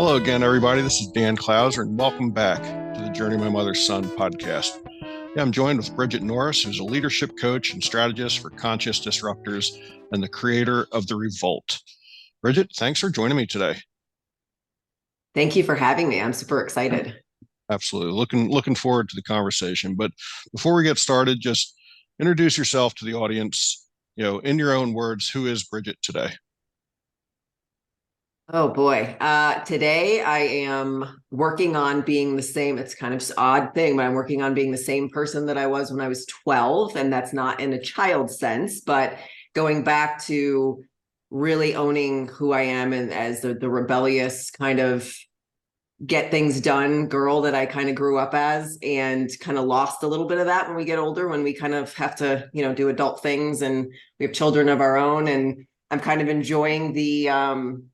Hello again, everybody. This is Dan Clouser, and welcome back to the Journey My Mother's Son podcast. Yeah, I'm joined with Bridgit Norris, who's a leadership coach and strategist for conscious disruptors and the creator of the REVOLT. Bridgit, thanks for joining me today. Thank you for having me. I'm super excited. Absolutely. Looking forward to the conversation. But before we get started, just introduce yourself to the audience. In your own words, who is Bridgit today? Oh boy. Today I am working on being the same. It's kind of an odd thing, but I'm working on being the same person that I was when I was 12. And that's not in a child sense, but going back to really owning who I am and as the rebellious kind of get things done girl that I kind of grew up as, and kind of lost a little bit of that when we get older, when we kind of have to, do adult things and we have children of our own. And I'm kind of enjoying the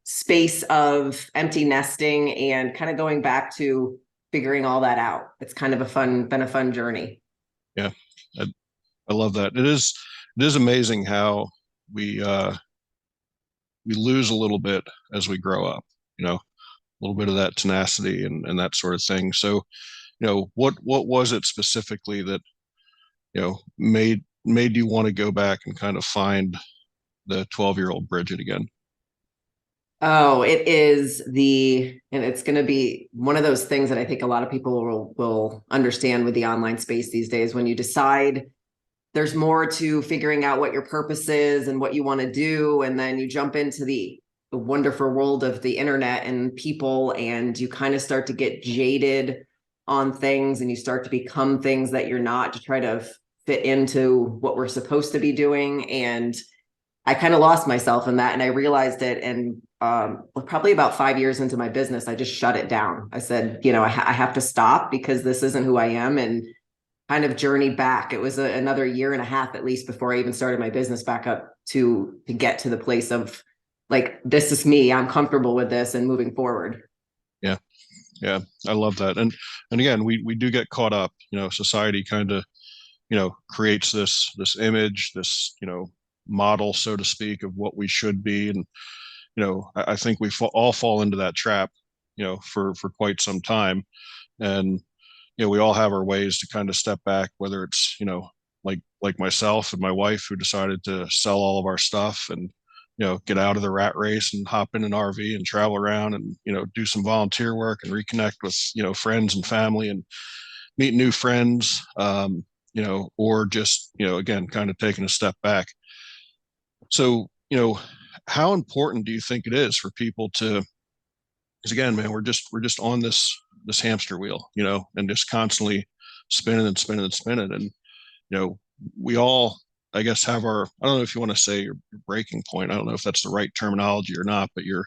space of empty nesting and kind of going back to figuring all that out. It's kind of been a fun journey. Yeah, I, I love that. It is amazing how we we lose a little bit as we grow up. A little bit of that tenacity and that sort of thing. So, what was it specifically that made you want to go back and kind of find the 12-year-old Bridgit again? Oh, and it's going to be one of those things that I think a lot of people will understand with the online space these days. When you decide there's more to figuring out what your purpose is and what you want to do, and then you jump into the wonderful world of the internet and people, and you kind of start to get jaded on things, and you start to become things that you're not, to try to fit into what we're supposed to be doing. And I kind of lost myself in that, and I realized it. And probably about 5 years into my business, I just shut it down. I said, I have to stop, because this isn't who I am, and kind of journeyed back. It was another year and a half at least before I even started my business back up to get to the place of, like, this is me. I'm comfortable with this and moving forward. Yeah, yeah, I love that. And again, we do get caught up. Society kind of creates this image, this model, so to speak, of what we should be. And I think we all fall into that trap, for quite some time. And we all have our ways to kind of step back, whether it's like myself and my wife, who decided to sell all of our stuff and get out of the rat race and hop in an RV and travel around and do some volunteer work and reconnect with friends and family and meet new friends, or just again kind of taking a step back. So how important do you think it is for people to, because again, man, we're just on this hamster wheel, and just constantly spinning and spinning and spinning. And we all, I guess, have our, I don't know if you want to say your breaking point. I don't know if that's the right terminology or not, but your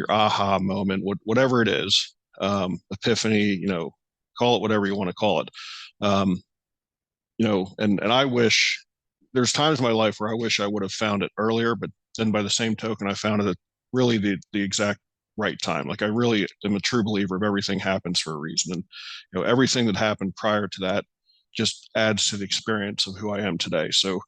aha moment, whatever it is, epiphany, call it whatever you want to call it. Um, and I wish, there's times in my life where I wish I would have found it earlier, but then by the same token, I found it at really the exact right time. Like, I really am a true believer of everything happens for a reason. And, everything that happened prior to that just adds to the experience of who I am today. So,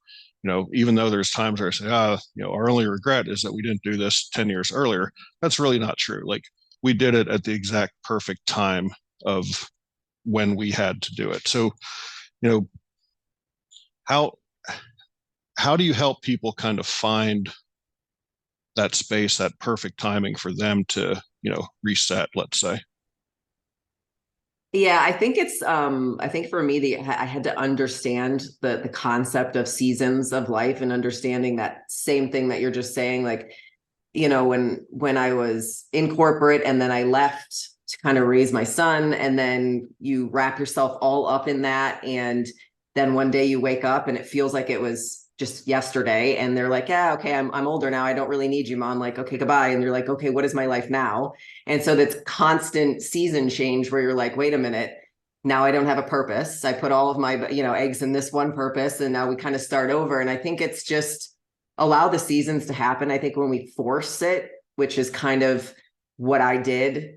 even though there's times where I say, our only regret is that we didn't do this 10 years earlier, that's really not true. Like, we did it at the exact perfect time of when we had to do it. So, you know, how how do you help people kind of find that space, that perfect timing for them to, reset, let's say? Yeah, I think for me, I had to understand the concept of seasons of life, and understanding that same thing that you're just saying. Like, when I was in corporate and then I left to kind of raise my son, and then you wrap yourself all up in that, and then one day you wake up and it feels like it was just yesterday, and they're like, yeah, okay, I'm older now, I don't really need you, mom. Like, okay, goodbye. And you're like, okay, what is my life now? And so that's constant season change, where you're like, wait a minute, now I don't have a purpose. I put all of my, eggs in this one purpose, and now we kind of start over. And I think it's just allow the seasons to happen. I think when we force it, which is kind of what I did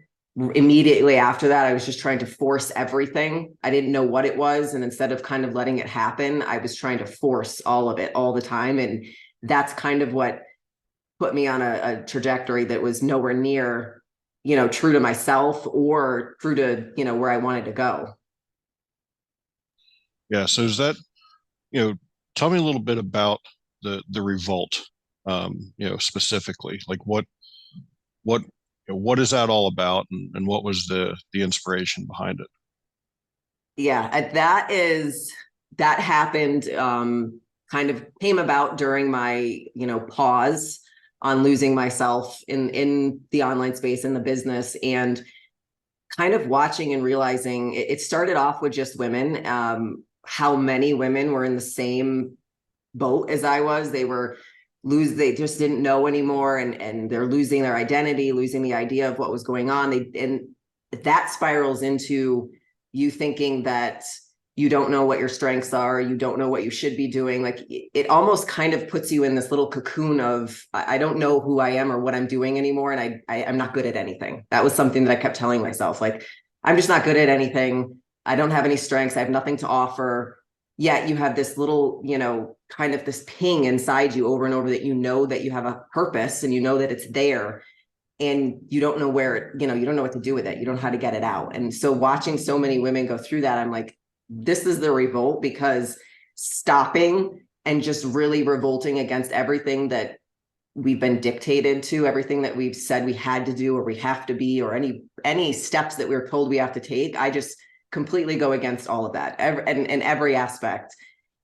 immediately after that, I was just trying to force everything. I didn't know what it was. And instead of kind of letting it happen, I was trying to force all of it all the time. And that's kind of what put me on a trajectory that was nowhere near true to myself or true to, where I wanted to go. Yeah. So is that, tell me a little bit about the revolt, specifically, like what, what is that all about, and what was the inspiration behind it? Yeah, that happened, kind of came about during my, pause on losing myself in the online space, in the business, and kind of watching and realizing it started off with just women, how many women were in the same boat as I was. They just didn't know anymore, and they're losing their identity, losing the idea of what was going on. And that spirals into you thinking that you don't know what your strengths are, you don't know what you should be doing. Like, it almost kind of puts you in this little cocoon of, I don't know who I am or what I'm doing anymore, and I'm not good at anything. That was something that I kept telling myself, like, I'm just not good at anything. I don't have any strengths. I have nothing to offer. Yet you have this little, kind of this ping inside you over and over, that that you have a purpose, and that it's there, and you don't know where it, you don't know what to do with it. You don't know how to get it out. And so watching so many women go through that, I'm like, this is the revolt, because stopping and just really revolting against everything that we've been dictated to, everything that we've said we had to do or we have to be, or any steps that we're told we have to take. I just completely go against all of that, in every aspect.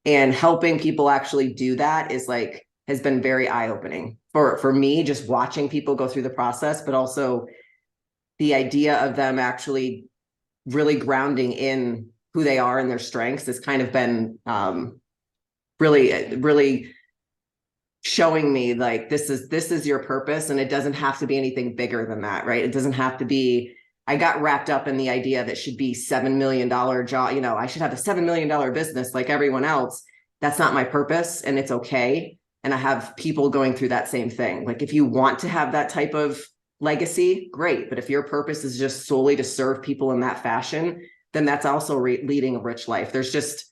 And helping people actually do that has been very eye-opening for me, just watching people go through the process, but also the idea of them actually really grounding in who they are and their strengths has kind of been, really, really showing me, like, this is your purpose, and it doesn't have to be anything bigger than that, right? It doesn't have to be. I got wrapped up in the idea that should be $7 million job. I should have a $7 million business like everyone else. That's not my purpose, and it's okay. And I have people going through that same thing. Like, if you want to have that type of legacy, great. But if your purpose is just solely to serve people in that fashion, then that's also leading a rich life. There's just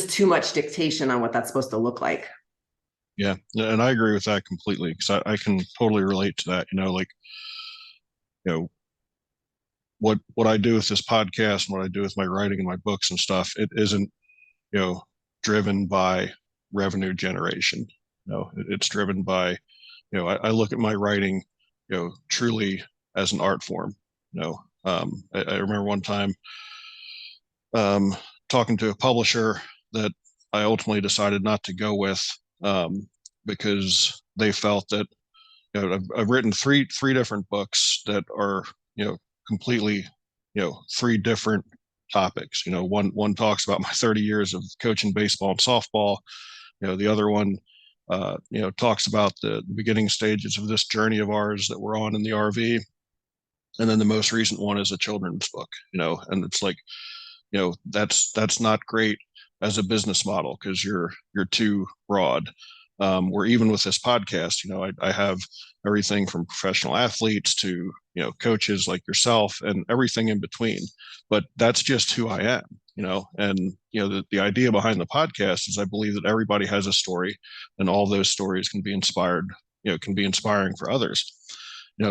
too much dictation on what that's supposed to look like. Yeah, and I agree with that completely, because I can totally relate to that. Like, you know, what I do with this podcast and what I do with my writing and my books and stuff, it isn't, driven by revenue generation. It's driven by, I look at my writing, truly as an art form. I remember one time, um, talking to a publisher that I ultimately decided not to go with, because they felt that, I've written three different books that are, completely, three different topics. One talks about my 30 years of coaching baseball and softball. The other one, talks about the beginning stages of this journey of ours that we're on in the RV. And then the most recent one is a children's book, and it's like, that's not great as a business model, because you're too broad. Where even with this podcast, I have everything from professional athletes to, coaches like yourself and everything in between. But that's just who I am, and, the idea behind the podcast is I believe that everybody has a story, and all those stories can be inspiring for others.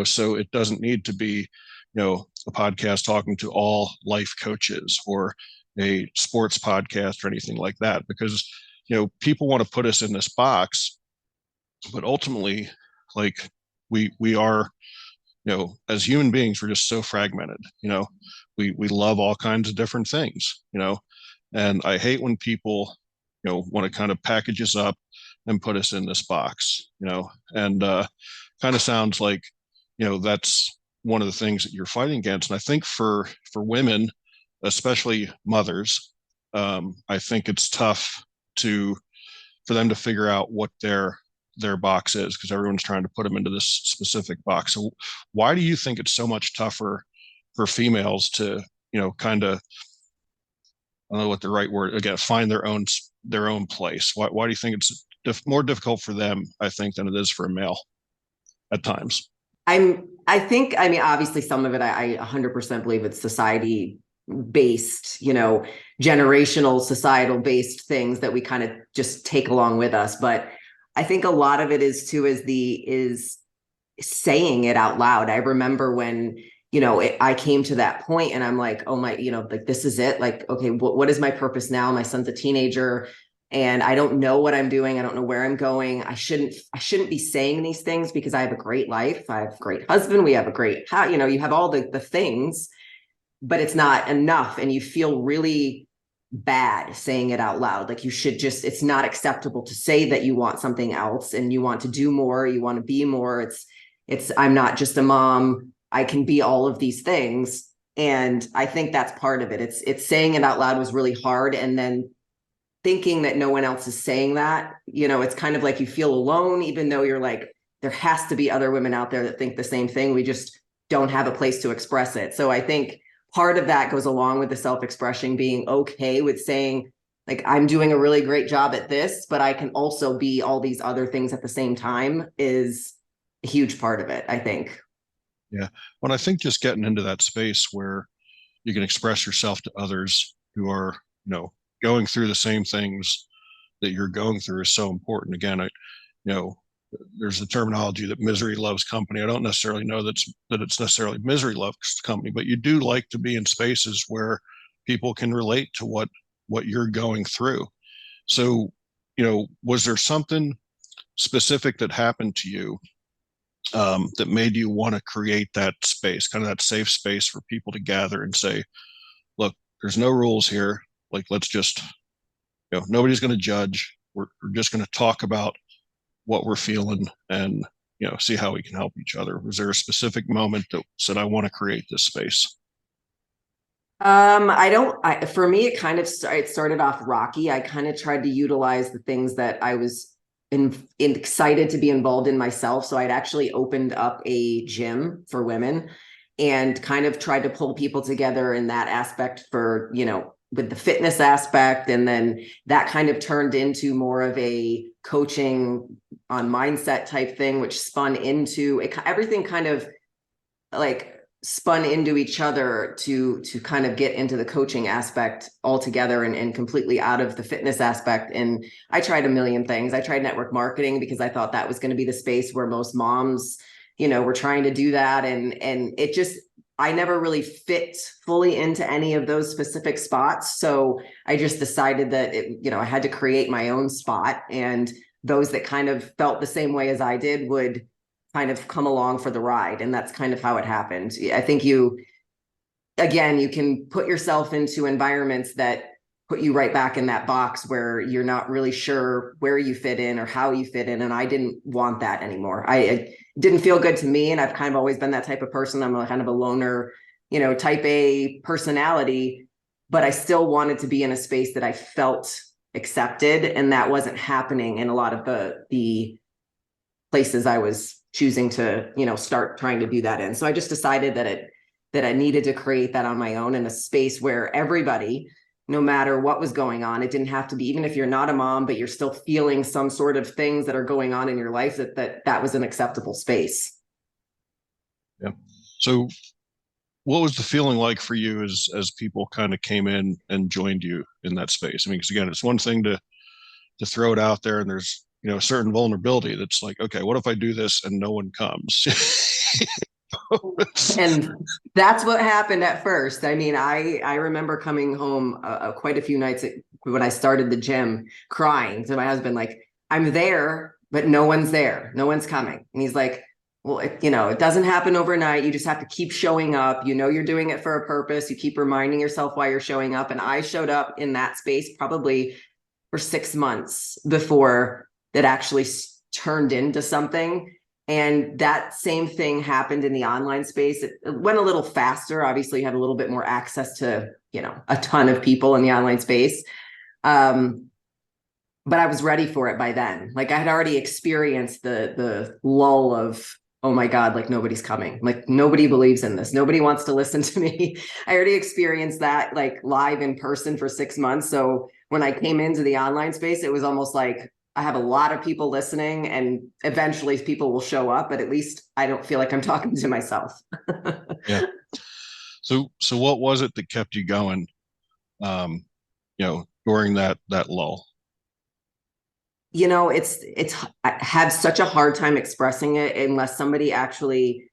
So it doesn't need to be, a podcast talking to all life coaches, or a sports podcast, or anything like that, because, people want to put us in this box, but ultimately, like, we are, as human beings, we're just so fragmented. We love all kinds of different things, and I hate when people, want to kind of package us up and put us in this box, and kind of sounds like, that's one of the things that you're fighting against. And I think for women, especially mothers, I think it's tough to for them to figure out what their box is, because everyone's trying to put them into this specific box. So why do you think it's so much tougher for females to, kind of, I don't know what the right word, again, find their own place? Why do you think it's more difficult for them, I think, than it is for a male at times? I think, I mean, obviously some of it, I 100% believe it's society based, generational societal based things that we kind of just take along with us. But I think a lot of it is too, is saying it out loud. I remember when, I came to that point and I'm like, oh my, like this is it. Like, okay, what is my purpose now? My son's a teenager and I don't know what I'm doing. I don't know where I'm going. I shouldn't be saying these things because I have a great life. I have a great husband. We have a great, you have all the things, but it's not enough. And you feel really bad saying it out loud. Like it's not acceptable to say that you want something else and you want to do more, you want to be more. I'm not just a mom. I can be all of these things. And I think that's part of it. It's saying it out loud was really hard. And then thinking that no one else is saying that, it's kind of like you feel alone, even though you're like, there has to be other women out there that think the same thing. We just don't have a place to express it. So I think part of that goes along with the self-expression, being okay with saying, like, I'm doing a really great job at this, but I can also be all these other things at the same time is a huge part of it, I think. Yeah. Well, I think just getting into that space where you can express yourself to others who are, going through the same things that you're going through is so important. Again, you know, there's the terminology that misery loves company. I don't necessarily know that it's necessarily misery loves company, but you do like to be in spaces where people can relate to what you're going through. So, was there something specific that happened to you that made you want to create that space, kind of that safe space for people to gather and say, look, there's no rules here. Like, let's just, nobody's going to judge. We're just going to talk about what we're feeling and, see how we can help each other. Was there a specific moment that said, I want to create this space? I don't, for me, it started off rocky. I kind of tried to utilize the things that I was excited to be involved in myself. So I'd actually opened up a gym for women and kind of tried to pull people together in that aspect for, with the fitness aspect. And then that kind of turned into more of a coaching on mindset type thing, which spun into it. Everything kind of like spun into each other to kind of get into the coaching aspect altogether and completely out of the fitness aspect. And I tried a million things. I tried network marketing because I thought that was going to be the space where most moms, were trying to do that. And it just, I never really fit fully into any of those specific spots. So I just decided that I had to create my own spot, and those that kind of felt the same way as I did would kind of come along for the ride. And that's kind of how it happened. I think you can put yourself into environments that put you right back in that box where you're not really sure where you fit in or how you fit in. And I didn't want that anymore. It didn't feel good to me. And I've kind of always been that type of person. I'm kind of a loner, type A personality, but I still wanted to be in a space that I felt accepted. And that wasn't happening in a lot of the places I was choosing to, start trying to do that in. So I just decided that I needed to create that on my own in a space where everybody, no matter what was going on, it didn't have to be, even if you're not a mom, but you're still feeling some sort of things that are going on in your life, that was an acceptable space. Yeah. So what was the feeling like for you as people kind of came in and joined you in that space? I mean, because again, it's one thing to throw it out there and there's, a certain vulnerability that's like, okay, what if I do this and no one comes? And that's what happened at first. I mean, I remember coming home quite a few nights when I started the gym, crying to my husband, like, I'm there, but no one's there. No one's coming. And he's like, well, it doesn't happen overnight. You just have to keep showing up. You're doing it for a purpose. You keep reminding yourself why you're showing up. And I showed up in that space probably for 6 months before that actually turned into something. And that same thing happened in the online space. It went a little faster. Obviously, you have a little bit more access to, a ton of people in the online space. But I was ready for it by then. Like I had already experienced the lull of, oh my God, like nobody's coming. Like nobody believes in this. Nobody wants to listen to me. I already experienced that like live in person for 6 months. So when I came into the online space, it was almost like I have a lot of people listening and eventually people will show up, but at least I don't feel like I'm talking to myself. Yeah. So what was it that kept you going, during that lull? I have such a hard time expressing it unless somebody actually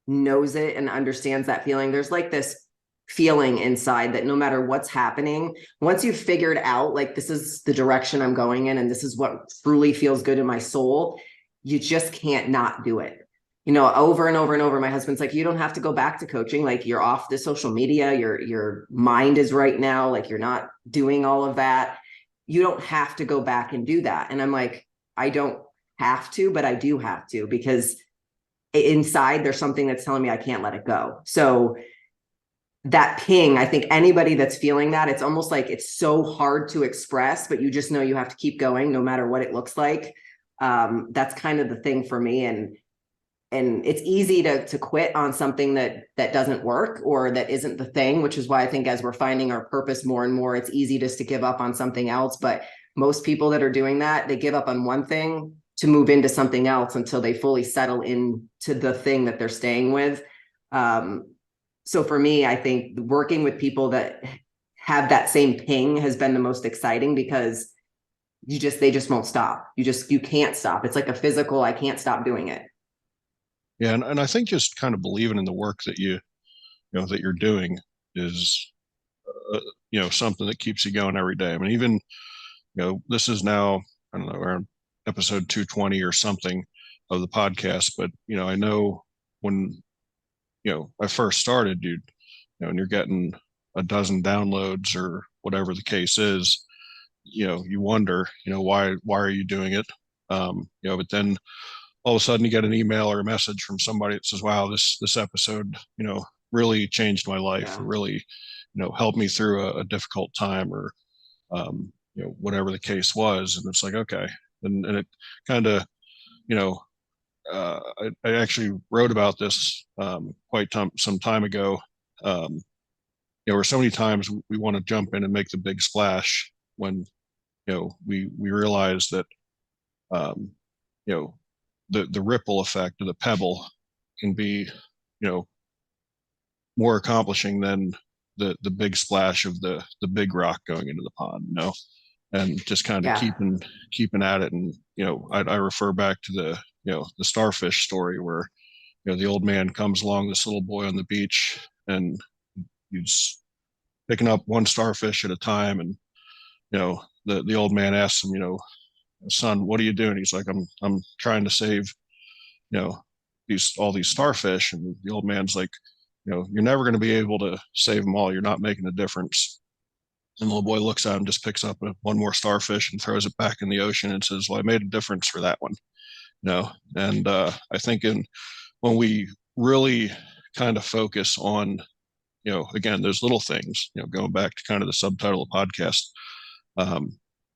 knows it and understands that feeling. There's like this feeling inside that no matter what's happening, once you've figured out like this is the direction I'm going in and this is what truly feels good in my soul, you just can't not do it. Over and over and over, my husband's like, you don't have to go back to coaching. Like you're off the social media, your mind is right now, like you're not doing all of that. You don't have to go back and do that. And I'm like, I don't have to, but I do have to because inside there's something that's telling me I can't let it go. So that ping, I think anybody that's feeling that, it's almost like it's so hard to express, but you just know you have to keep going no matter what it looks like. That's kind of the thing for me. And it's easy to quit on something that doesn't work or that isn't the thing, which is why I think as we're finding our purpose more and more, it's easy just to give up on something else. But most people that are doing that, they give up on one thing to move into something else until they fully settle into the thing that they're staying with. So for me, I think working with people that have that same ping has been the most exciting because they just won't stop. You can't stop. It's like a physical, I can't stop doing it. Yeah, and I think just kind of believing in the work that that you're doing is something that keeps you going every day. I mean, even this is now, I don't know, around episode 220 or something of the podcast, but I know when I first started, dude, and you're getting a dozen downloads or whatever the case is, you wonder, why are you doing it? But then all of a sudden you get an email or a message from somebody that says, wow, this episode, really changed my life, or Yeah. really, helped me through a difficult time, or whatever the case was. And it's like, okay. And it kind of, you know, I actually wrote about this some time ago. Where so many times we want to jump in and make the big splash when we realize that um, you know the ripple effect of the pebble can be more accomplishing than the big splash of the big rock going into the pond. And just kind of Yeah. keeping at it. And I refer back to the starfish story where the old man comes along this little boy on the beach, and he's picking up one starfish at a time. And the old man asks him, son, what are you doing? He's like, I'm trying to save all these starfish. And the old man's like, you're never going to be able to save them all. You're not making a difference. And the little boy looks at him, just picks up one more starfish and throws it back in the ocean and says, well, I made a difference for that one. And I think when we really kind of focus on again, those little things, going back to kind of the subtitle of the podcast,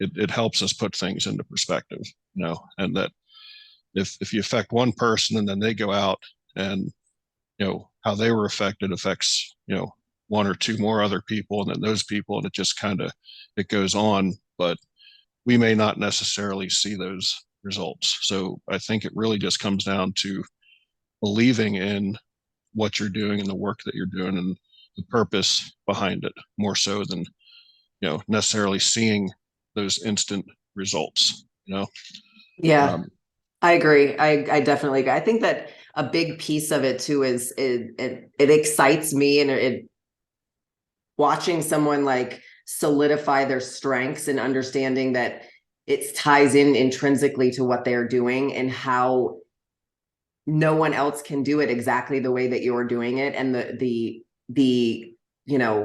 it helps us put things into perspective, and that if you affect one person and then they go out, and how they were affected affects one or two more other people, and then those people, and it just kind of it goes on. But we may not necessarily see those results. So I think it really just comes down to believing in what you're doing and the work that you're doing and the purpose behind it, more so than necessarily seeing those instant results. Yeah. Um, I agree. I definitely agree. I think that a big piece of it too is it excites me and it watching someone like solidify their strengths and understanding that it ties in intrinsically to what they're doing and how no one else can do it exactly the way that you're doing it. And the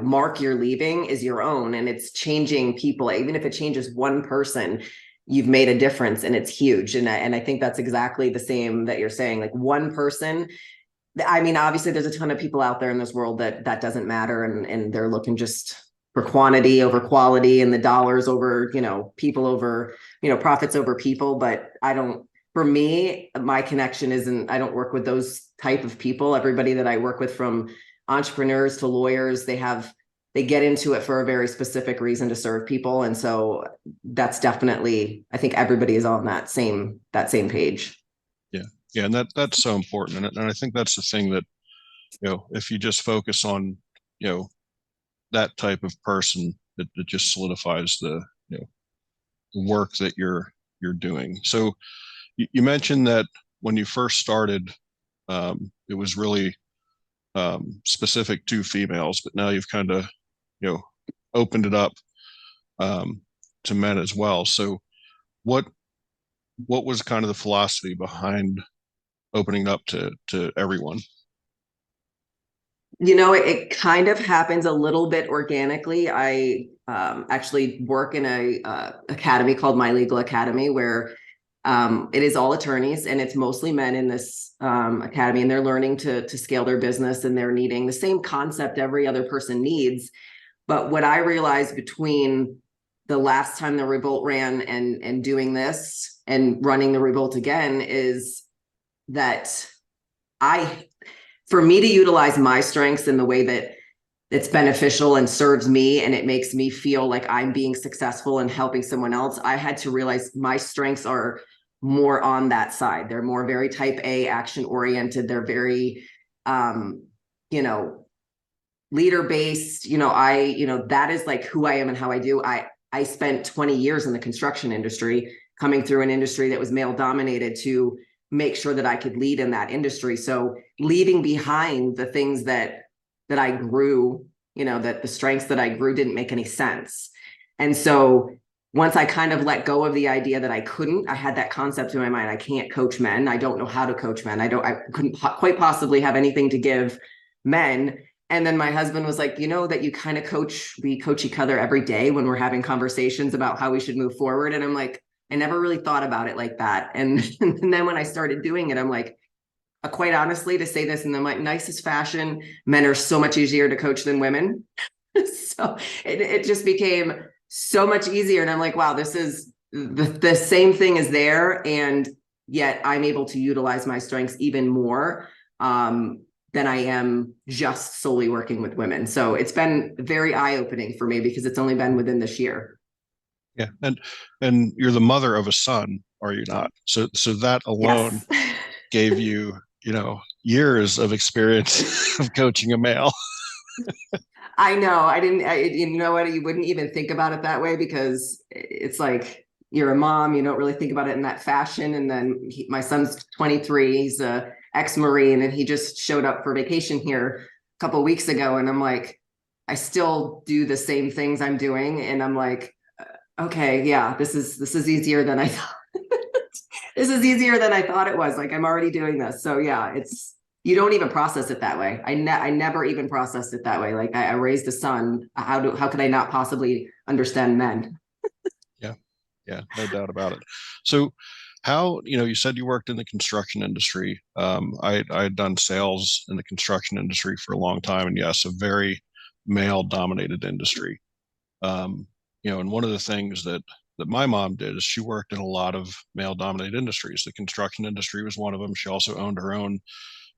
mark you're leaving is your own, and it's changing people. Even if it changes one person, you've made a difference, and it's huge. And I think that's exactly the same that you're saying. Like one person, I mean, obviously there's a ton of people out there in this world that doesn't matter, and they're looking just for quantity over quality and the dollars over, people over, profits over people. But I don't, for me, my connection isn't, I don't work with those type of people. Everybody that I work with, from entrepreneurs to lawyers, they get into it for a very specific reason, to serve people. And so that's definitely, I think everybody is on that same page. yeah, yeah, and that's so important. And I think that's the thing that if you just focus on you know that type of person, it just solidifies the the work that you're you're doing. So you mentioned that when you first started, it was really specific to females, but now you've kind of, you know, opened it up um, to men as well. So what what was kind of the philosophy behind opening up to everyone? It kind of happens a little bit organically. I actually work in a academy called My Legal Academy, where it is all attorneys and it's mostly men in this academy, and they're learning to scale their business, and they're needing the same concept every other person needs. But what I realized between the last time the Revolt ran and doing this and running the Revolt again is that I for me to utilize my strengths in the way that it's beneficial and serves me and it makes me feel like I'm being successful and helping someone else, I had to realize my strengths are more on that side. They're more very type A, action oriented. They're very you know, leader based. That is like who I am and how I do. I spent 20 years in the construction industry, coming through an industry that was male dominated, to make sure that I could lead in that industry. So leaving behind the things that I grew, that the strengths that I grew didn't make any sense. And so once I kind of let go of the idea that I had that concept in my mind, I can't coach men. I don't know how to coach men. I couldn't quite possibly have anything to give men. And then my husband was like, that you kind of we coach each other every day when we're having conversations about how we should move forward. And I'm like, I never really thought about it like that. And then when I started doing it, I'm like, quite honestly, to say this in the nicest fashion, men are so much easier to coach than women. So it just became so much easier. And I'm like, wow, this is the same thing is there. And yet I'm able to utilize my strengths even more than I am just solely working with women. So it's been very eye-opening for me because it's only been within this year. Yeah, and you're the mother of a son, are you not? So that alone Yes. gave you, years of experience of coaching a male. I know. I didn't, you know what? You wouldn't even think about it that way because it's like you're a mom. You don't really think about it in that fashion. And then my son's 23. He's a ex-Marine, and he just showed up for vacation here a couple of weeks ago. And I'm like, I still do the same things I'm doing. And I'm like, okay, yeah, this is easier than I thought. This is easier than I thought it was. Like I'm already doing this. So yeah, you don't even process it that way. I never even processed it that way. Like I raised a son. How could I not possibly understand men? Yeah, yeah, no doubt about it. So how, you said you worked in the construction industry. I had done sales in the construction industry for a long time, and yes, a very male dominated industry. And one of the things that my mom did is she worked in a lot of male dominated industries. The construction industry was one of them. She also owned her own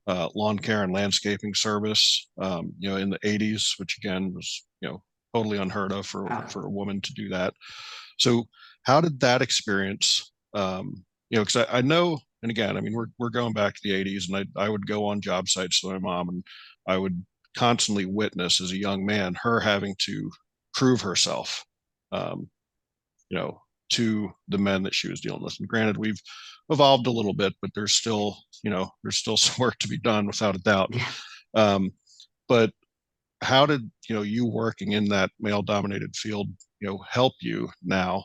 lawn care and landscaping service, in the 80s, which again was, totally unheard of Wow. for a woman to do that. So how did that experience, because I know, and again, I mean, we're going back to the 80s, and I would go on job sites with my mom, and I would constantly witness as a young man her having to prove herself, um, you know, to the men that she was dealing with. And granted, we've evolved a little bit, but there's still some work to be done without a doubt. Yeah. Um, but how did, you working in that male dominated field, help you now,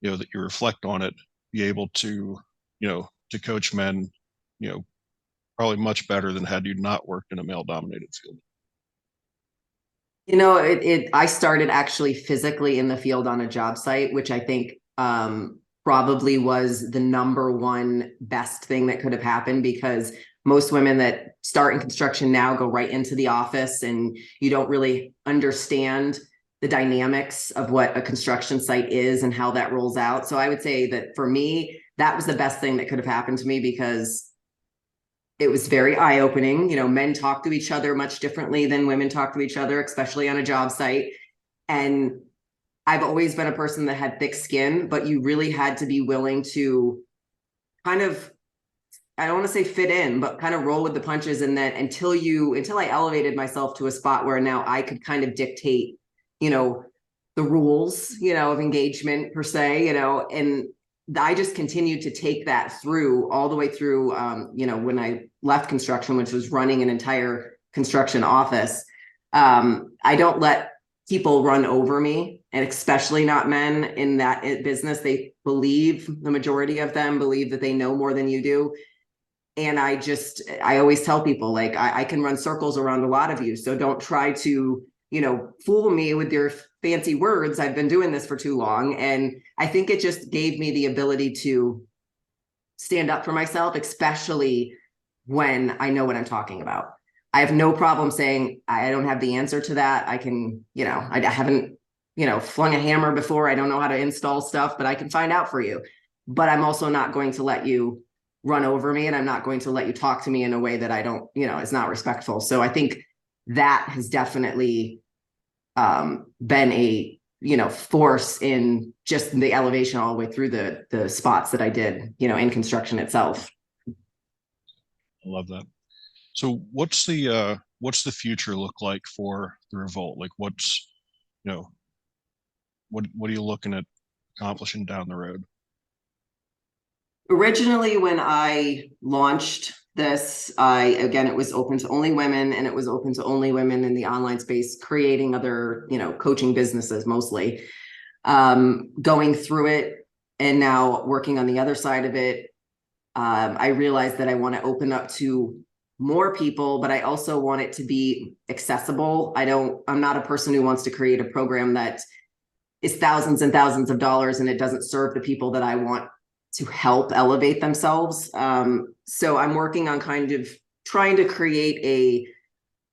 that you reflect on it, be able to, to coach men, you know, probably much better than had you not worked in a male dominated field? I started actually physically in the field on a job site, which I think probably was the number one best thing that could have happened, because most women that start in construction now go right into the office, and you don't really understand the dynamics of what a construction site is and how that rolls out. So I would say that for me, that was the best thing that could have happened to me, because it was very eye-opening. Men talk to each other much differently than women talk to each other, especially on a job site. And I've always been a person that had thick skin, but you really had to be willing to kind of, I don't want to say fit in, but kind of roll with the punches. And then until I elevated myself to a spot where now I could kind of dictate, the rules, of engagement per se, and I just continued to take that through all the way through, you know, when I left construction, which was running an entire construction office. I don't let people run over me, and especially not men in that business. They believe, the majority of them believe that they know more than you do. And I always tell people, like, I can run circles around a lot of you. So don't try to, you know, fool me with your fancy words. I've been doing this for too long. And I think it just gave me the ability to stand up for myself, especially when I know what I'm talking about. I have no problem saying I don't have the answer to that. I can, you know, I haven't, you know, flung a hammer before. I don't know how to install stuff, but I can find out for you. But I'm also not going to let you run over me, and I'm not going to let you talk to me in a way that I don't, you know, is not respectful. So I think that has definitely been a, you know, force in just the elevation all the way through the spots that I did, you know, in construction itself. I love that. So what's the future look like for the Revolt? Like what's, you know, what are you looking at accomplishing down the road? Originally, when I launched this, again, it was open to only women, and it was open to only women in the online space, creating other, you know, coaching businesses mostly. Going through it and now working on the other side of it, I realized that I want to open up to more people, but I also want it to be accessible. I'm not a person who wants to create a program that is thousands and thousands of dollars and it doesn't serve the people that I want to help elevate themselves. So I'm working on kind of trying to create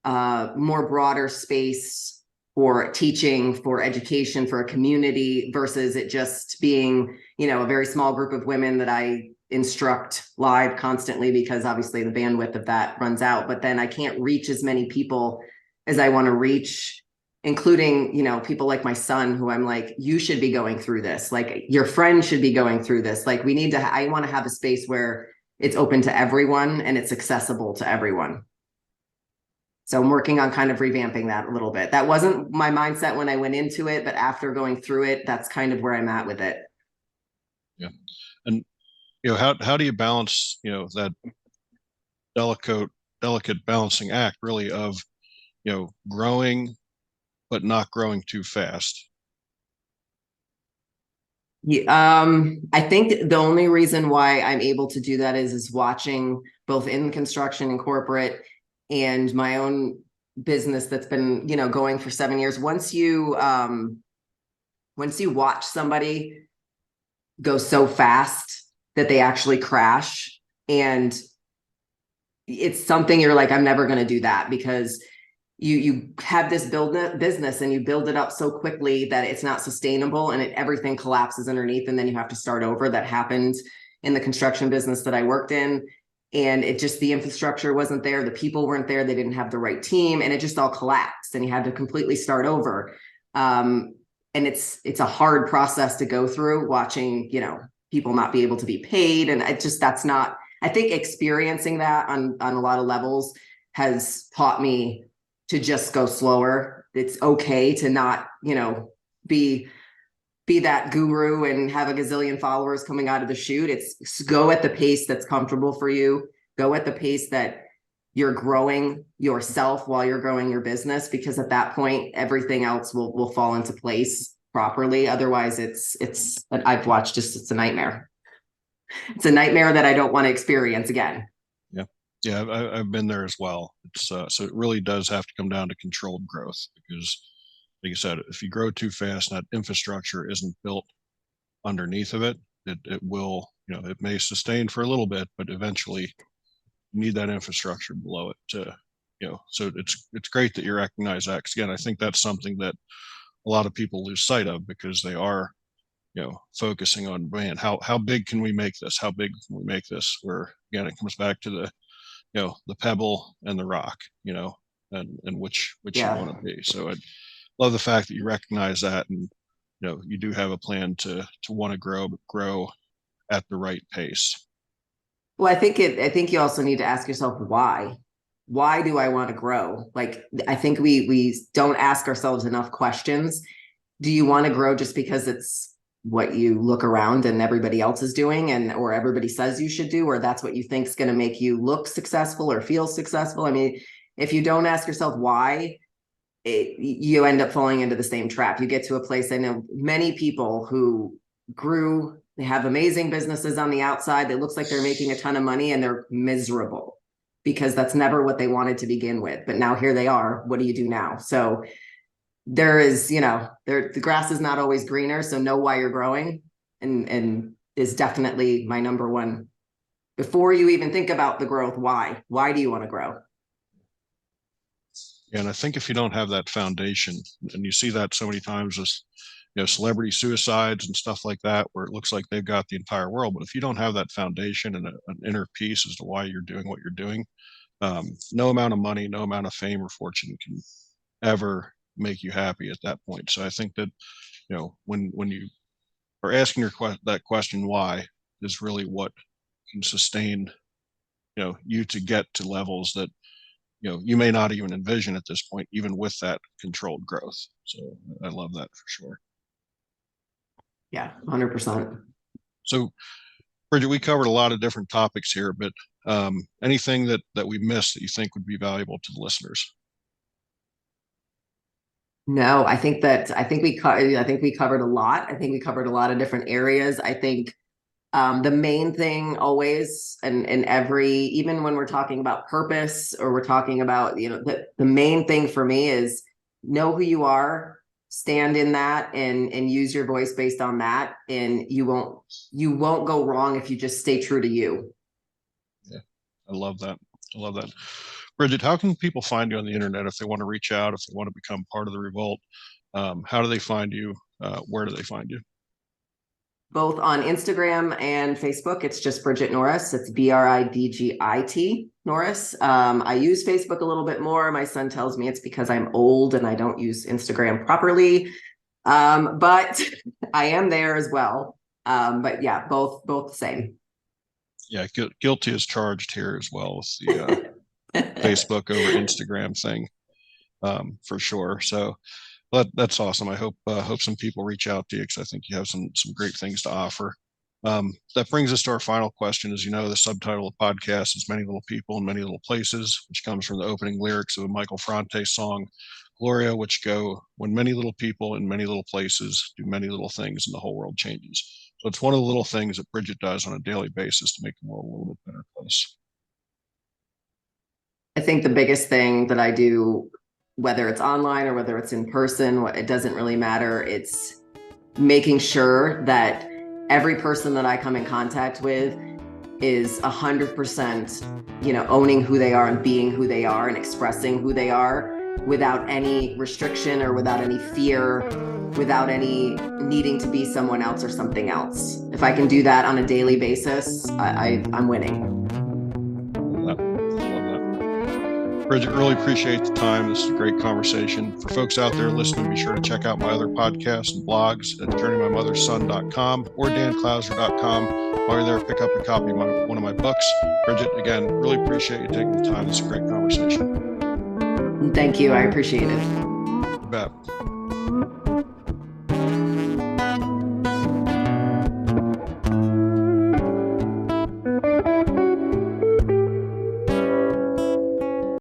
a more broader space for teaching, for education, for a community, versus it just being, you know, a very small group of women that I instruct live constantly, because obviously the bandwidth of that runs out. But then I can't reach as many people as I want to reach, including, you know, people like my son, who I'm like, you should be going through this. Like, your friend should be going through this. Like, we need to, I want to have a space where it's open to everyone and it's accessible to everyone. So I'm working on kind of revamping that a little bit. That wasn't my mindset when I went into it, but after going through it, that's kind of where I'm at with it. Yeah. And, you know, how do you balance, you know, that delicate balancing act really of, you know, growing but not growing too fast? Yeah, I think the only reason why I'm able to do that is watching both in construction and corporate and my own business that's been, you know, going for 7 years. Once you watch somebody go so fast that they actually crash, and it's something you're like, I'm never going to do that, because you have this business and you build it up so quickly that it's not sustainable, and everything collapses underneath, and then you have to start over. That happened in the construction business that I worked in, and it just, the infrastructure wasn't there, the people weren't there, they didn't have the right team, and it just all collapsed, and you had to completely start over. And it's a hard process to go through, watching, you know, people not be able to be paid, and that's not, I think experiencing that on a lot of levels has taught me to just go slower. It's okay to not, you know, be that guru and have a gazillion followers coming out of the chute. It's go at the pace that's comfortable for you. Go at the pace that you're growing yourself while you're growing your business, because at that point, everything else will fall into place properly. Otherwise, I've watched, just, it's a nightmare. It's a nightmare that I don't want to experience again. Yeah. Yeah, I've been there as well. It's so it really does have to come down to controlled growth, because, like I said, if you grow too fast and that infrastructure isn't built underneath of it, it will, you know, it may sustain for a little bit, but eventually you need that infrastructure below it to, you know. So it's great that you recognize that, because again, I think that's something that a lot of people lose sight of, because they are, you know, focusing on, man, how big can we make this? How big can we make this? Where again, it comes back to the, you know, the pebble and the rock, you know, and which you Yeah. want to be. So I love the fact that you recognize that, and, you know, you do have a plan to want to grow, but grow at the right pace. Well, I think you also need to ask yourself why. Why do I want to grow? Like, I think we don't ask ourselves enough questions. Do you want to grow just because it's what you look around and everybody else is doing, and or everybody says you should do, or that's what you think is going to make you look successful or feel successful. I mean, if you don't ask yourself why, you end up falling into the same trap. You get to a place, I know many people who grew, they have amazing businesses on the outside that looks like they're making a ton of money, and they're miserable because that's never what they wanted to begin with. But now here they are. What do you do now? So there is, the grass is not always greener. So know why you're growing, and is definitely my number one. Before you even think about the growth, why do you want to grow? And I think if you don't have that foundation, and you see that so many times with, celebrity suicides and stuff like that, where it looks like they've got the entire world, but if you don't have that foundation and an inner peace as to why you're doing what you're doing, no amount of money, no amount of fame or fortune can ever make you happy at that point. So I think that, when you are asking that question, why, is really what can sustain, you to get to levels that, you may not even envision at this point, even with that controlled growth. So I love that for sure. Yeah, 100%. So Bridgit, we covered a lot of different topics here, but anything that we missed that you think would be valuable to the listeners? No, I think we covered a lot. I think we covered a lot of different areas. I think the main thing always, and even when we're talking about purpose, or we're talking about, the main thing for me is know who you are, stand in that, and use your voice based on that. And you won't go wrong if you just stay true to you. Yeah, I love that. Bridgit, how can people find you on the internet if they want to reach out, if they want to become part of the Revolt? How do they find you? Where do they find you? Both on Instagram and Facebook. It's just Bridgit Norris. It's Bridgit Norris. I use Facebook a little bit more. My son tells me it's because I'm old and I don't use Instagram properly. But I am there as well. But yeah, both the same. Yeah, guilty as charged here as well with the Facebook over Instagram thing, for sure. So that's awesome. I hope some people reach out to you, because I think you have some great things to offer. That brings us to our final question. As you know, the subtitle of the podcast is Many Little People in Many Little Places, which comes from the opening lyrics of a Michael Franti song, Gloria, which go, when many little people in many little places do many little things, and the whole world changes. So it's one of the little things that Bridgit does on a daily basis to make the world a little bit better place. I think the biggest thing that I do, whether it's online or whether it's in person, it doesn't really matter. It's making sure that every person that I come in contact with is 100%, owning who they are and being who they are and expressing who they are without any restriction or without any fear, without any needing to be someone else or something else. If I can do that on a daily basis, I'm winning. Bridgit, really appreciate the time. This is a great conversation. For folks out there listening, be sure to check out my other podcasts and blogs at journeymymotherson.com or danclouser.com. While you're there, pick up a copy of one of my books. Bridgit, again, really appreciate you taking the time. It's a great conversation. Thank you. I appreciate it. You bet.